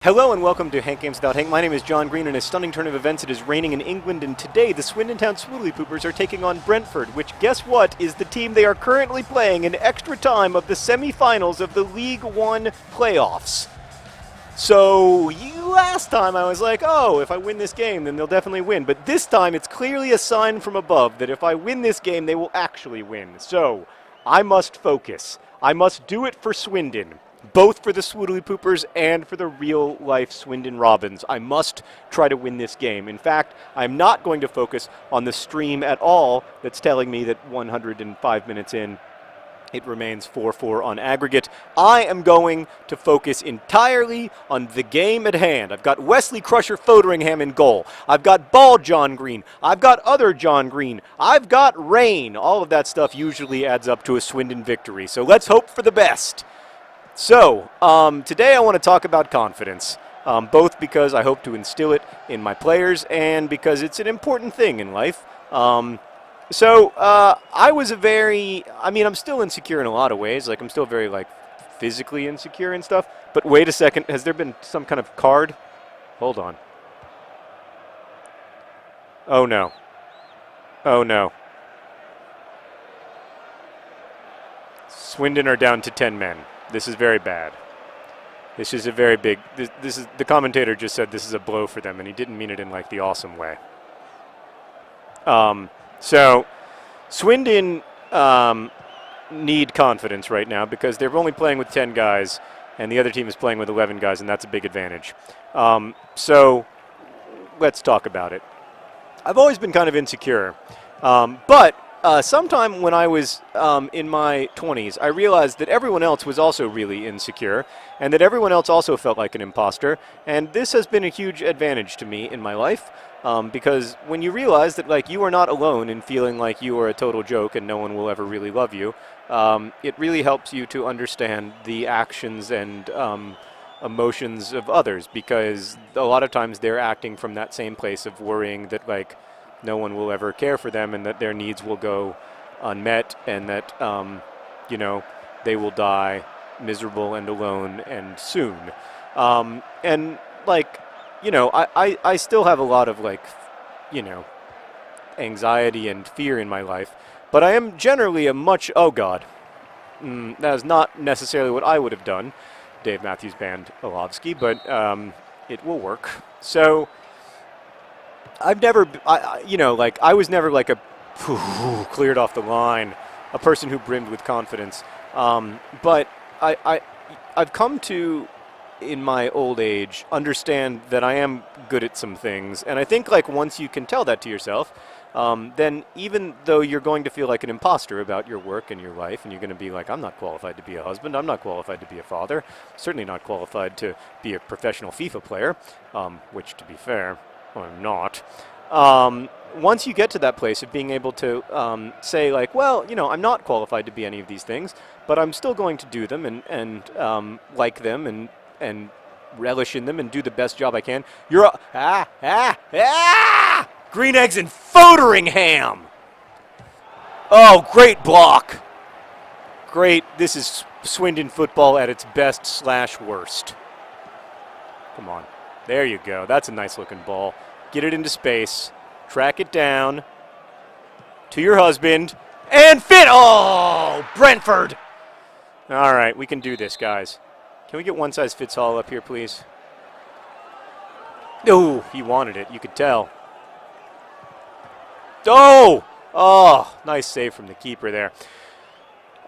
Hello and welcome to Hank Games Without Hank. My name is John Green, and a stunning turn of events. It is raining in England, and today the Swindon Town Swoodilypoopers are taking on Brentford, which, guess what, is the team they are currently playing in extra time of the semi-finals of the League One playoffs. So, last time I was like, oh, if I win this game, then they'll definitely win. But this time it's clearly a sign from above that if I win this game, they will actually win. So, I must focus. I must do it for Swindon. Both for the Swoodilypoopers and for the real-life Swindon Robins. I must try to win this game. In fact, I'm not going to focus on the stream at all that's telling me that 105 minutes in, it remains 4-4 on aggregate. I am going to focus entirely on the game at hand. I've got Wesley Crusher Foderingham in goal. I've got Bald John Green. I've got other John Green. I've got rain. All of that stuff usually adds up to a Swindon victory. So let's hope for the best. So, today I want to talk about confidence, both because I hope to instill it in my players and because it's an important thing in life. I was I'm still insecure in a lot of ways. Like, I'm still very, physically insecure and stuff. But wait a second, has there been some kind of card? Hold on. Oh, no. Oh, no. Swindon are down to 10 men. This is very bad. This is a very big. This is the commentator just said this is a blow for them, and he didn't mean it in the awesome way. So Swindon need confidence right now because they're only playing with 10 guys, and the other team is playing with 11 guys, and that's a big advantage. So let's talk about it. I've always been kind of insecure, but. Sometime when I was in my 20s, I realized that everyone else was also really insecure and that everyone else also felt like an imposter. And this has been a huge advantage to me in my life because when you realize that you are not alone in feeling like you are a total joke and no one will ever really love you, it really helps you to understand the actions and emotions of others because a lot of times they're acting from that same place of worrying that no one will ever care for them and that their needs will go unmet and that, they will die miserable and alone and soon. I still have a lot of, anxiety and fear in my life, but I am generally oh God, that is not necessarily what I would have done, Dave Matthews Band Olovsky, but it will work. So, I've never, I was never cleared off the line, a person who brimmed with confidence. But I've come to, in my old age, understand that I am good at some things. And I think once you can tell that to yourself, then even though you're going to feel like an imposter about your work and your life, and you're going to be I'm not qualified to be a husband, I'm not qualified to be a father, certainly not qualified to be a professional FIFA player, which, to be fair, I'm not. Once you get to that place of being able to say, I'm not qualified to be any of these things, but I'm still going to do them and like them and relish in them and do the best job I can. Green eggs and Foderingham! Oh, great block! Great. This is Swindon football at its best / worst. Come on. There you go. That's a nice-looking ball. Get it into space. Track it down to your husband. And fit! Oh, Brentford! All right, we can do this, guys. Can we get one-size-fits-all up here, please? Oh, he wanted it. You could tell. Oh! Oh, nice save from the keeper there.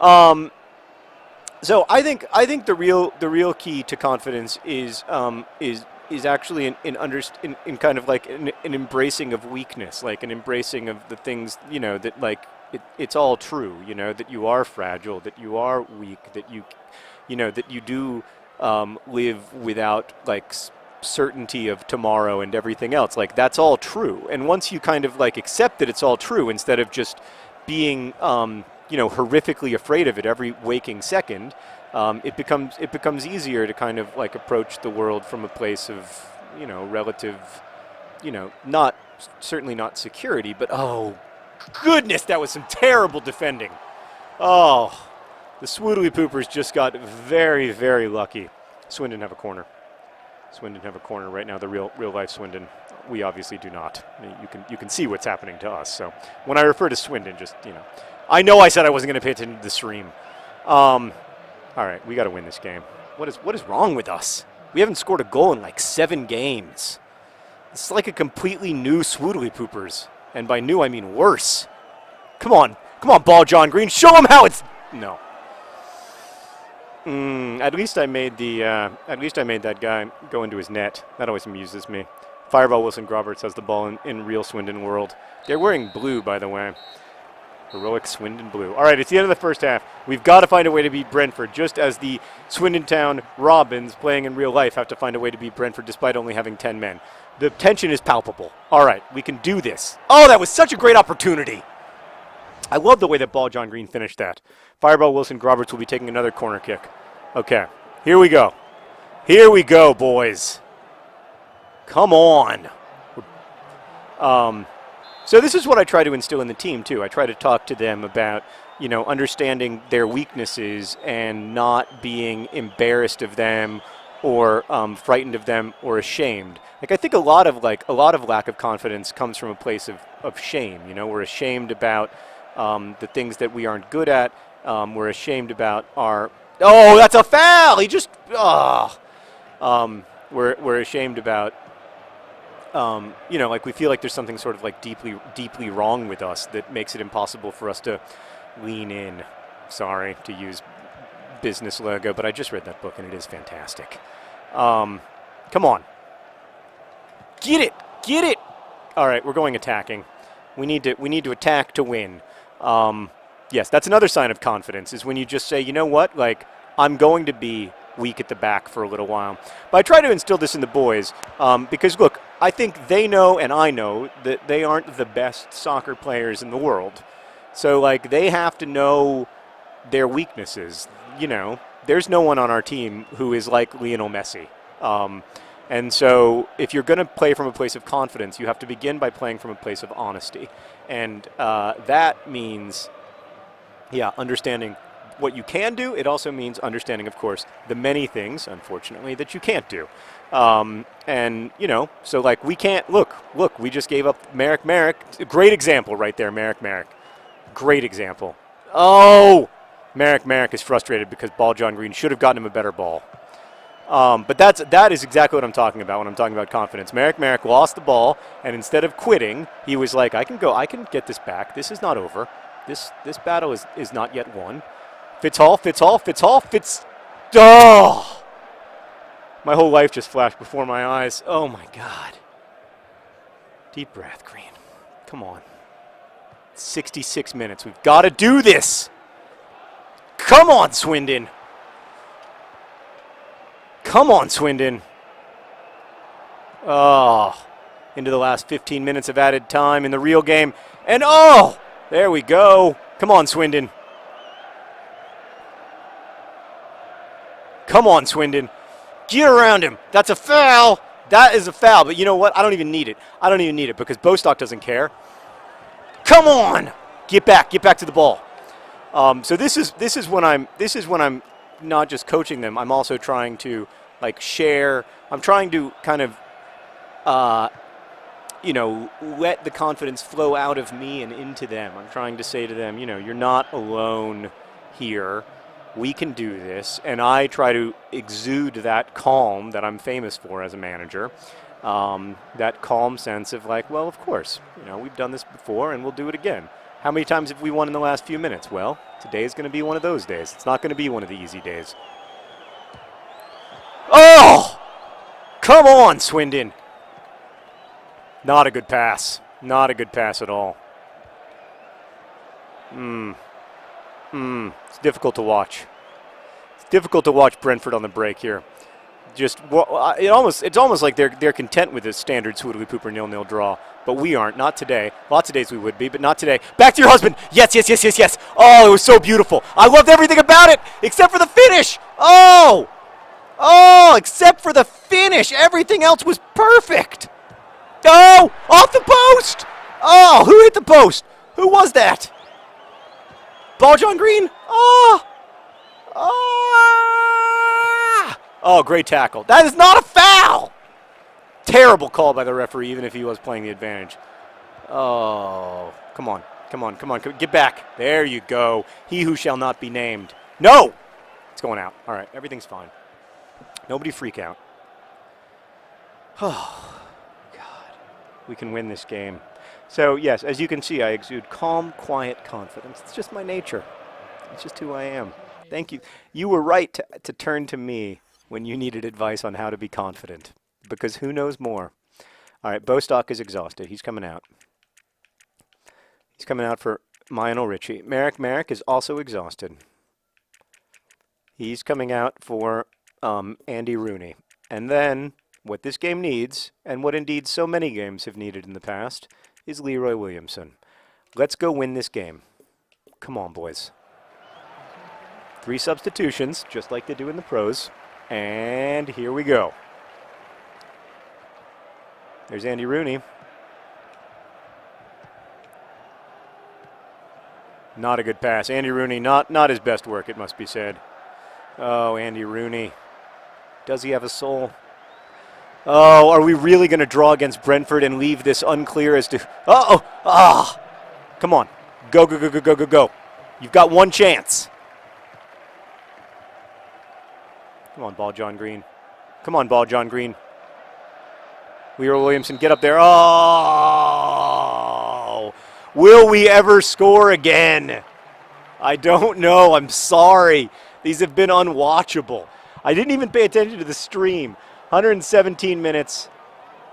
So I think the real key to confidence is actually in kind of an embracing of weakness, an embracing of the things, that it's all true, that you are fragile, that you are weak, that that you do live without certainty of tomorrow and everything else. That's all true. And once you kind of accept that it's all true instead of just being horrifically afraid of it every waking second, it becomes easier to kind of approach the world from a place of relative, certainly not security, but oh goodness, that was some terrible defending. Oh, the Swoodilypoopers just got very, very lucky. Swindon have a corner. Swindon have a corner right now, the real life Swindon. We obviously do not. I mean, you can see what's happening to us. So when I refer to Swindon, just, I know I said I wasn't going to pay attention to the stream. All right, we got to win this game. What is wrong with us? We haven't scored a goal in like 7 games. It's like a completely new Swoodilypoopers. And by new, I mean worse. Come on, ball, John Green. Show him how it's... No. At least I made that guy go into his net. That always amuses me. Fireball Wilson Groberts has the ball in real Swindon world. They're wearing blue, by the way. Heroic Swindon blue. All right, it's the end of the first half. We've got to find a way to beat Brentford, just as the Swindon Town Robins playing in real life have to find a way to beat Brentford despite only having 10 men. The tension is palpable. All right, we can do this. Oh, that was such a great opportunity. I love the way that ball John Green finished that. Fireball Wilson Groberts will be taking another corner kick. Okay, here we go. Here we go, boys. Come on. So this is what I try to instill in the team, too. I try to talk to them about, understanding their weaknesses and not being embarrassed of them or frightened of them or ashamed. Like, I think a lot of lack of confidence comes from a place of shame. We're ashamed about the things that we aren't good at. We're ashamed about our... Oh, that's a foul! He just... We're ashamed about... like we feel like there's something sort of like deeply wrong with us that makes it impossible for us to lean in. Sorry to use business logo, but I just read that book and it is fantastic. Come on. Get it. All right, we're going attacking. We need to attack to win. Yes, that's another sign of confidence is when you just say, you know what, like I'm going to be weak at the back for a little while. But I try to instill this in the boys because, look, I think they know and I know that they aren't the best soccer players in the world. So, like, they have to know their weaknesses. There's no one on our team who is like Lionel Messi. And so if you're going to play from a place of confidence, you have to begin by playing from a place of honesty. And that means, understanding what you can do. It also means understanding, of course, the many things, unfortunately, that you can't do. So like we can't, look, we just gave up Merrick. Great example right there, Merrick. Great example. Oh, Merrick is frustrated because ball John Green should have gotten him a better ball. But that is exactly what I'm talking about when I'm talking about confidence. Merrick lost the ball, and instead of quitting, he was like, I can get this back. This is not over. This battle is not yet won. Fitz. Oh! My whole life just flashed before my eyes. Oh, my God. Deep breath, Green. Come on. 66 minutes. We've got to do this. Come on, Swindon. Oh, into the last 15 minutes of added time in the real game. And, there we go. Come on, Swindon. Get around him. That's a foul. That is a foul. But you know what? I don't even need it because Bostock doesn't care. Come on. Get back to the ball. So this is when I'm not just coaching them. I'm also trying to share. I'm trying to kind of let the confidence flow out of me and into them. I'm trying to say to them, you're not alone here. We can do this. And I try to exude that calm that I'm famous for as a manager. That calm sense of well, of course, we've done this before and we'll do it again. How many times have we won in the last few minutes? Well, today is going to be one of those days. It's not going to be one of the easy days. Oh! Come on, Swindon. Not a good pass. Not a good pass at all. It's difficult to watch. It's difficult to watch Brentford on the break here. It's almost like they're content with this standard Swoodilypooper 0-0 draw, but we aren't. Not today. Lots of days we would be, but not today. Back to your husband. Yes. Oh, it was so beautiful. I loved everything about it except for the finish. Oh, except for the finish. Everything else was perfect. Oh, off the post. Oh, who hit the post? Who was that? Ball John Green. Oh, great tackle. That is not a foul! Terrible call by the referee, even if he was playing the advantage. Oh, come on. Come on, come on. Get back. There you go. He who shall not be named. No! It's going out. All right, everything's fine. Nobody freak out. Oh, God. We can win this game. So, yes, as you can see, I exude calm, quiet confidence. It's just my nature. It's just who I am. Thank you. You were right to turn to me when you needed advice on how to be confident, because who knows more? All right, Bostock is exhausted. He's coming out. He's coming out for Lionel Richie. Merrick is also exhausted. He's coming out for Andy Rooney. And then what this game needs, and what indeed so many games have needed in the past, is Leroy Williamson. Let's go win this game. Come on, boys. 3 substitutions, just like they do in the pros. And here we go. There's Andy Rooney. Not a good pass. Andy Rooney, not his best work, it must be said. Oh, Andy Rooney. Does he have a soul? Oh, are we really going to draw against Brentford and leave this unclear as to... Uh-oh! Ah! Come on. Go, go, go, go, go, go, go. You've got one chance. Come on, ball, John Green. Come on, ball, John Green. Leroy Williamson, get up there. Oh! Will we ever score again? I don't know. I'm sorry. These have been unwatchable. I didn't even pay attention to the stream. 117 minutes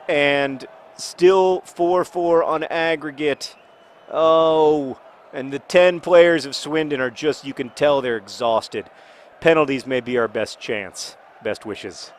and still 4-4 on aggregate. Oh, and the 10 players of Swindon are just, you can tell they're exhausted. Penalties may be our best chance. Best wishes.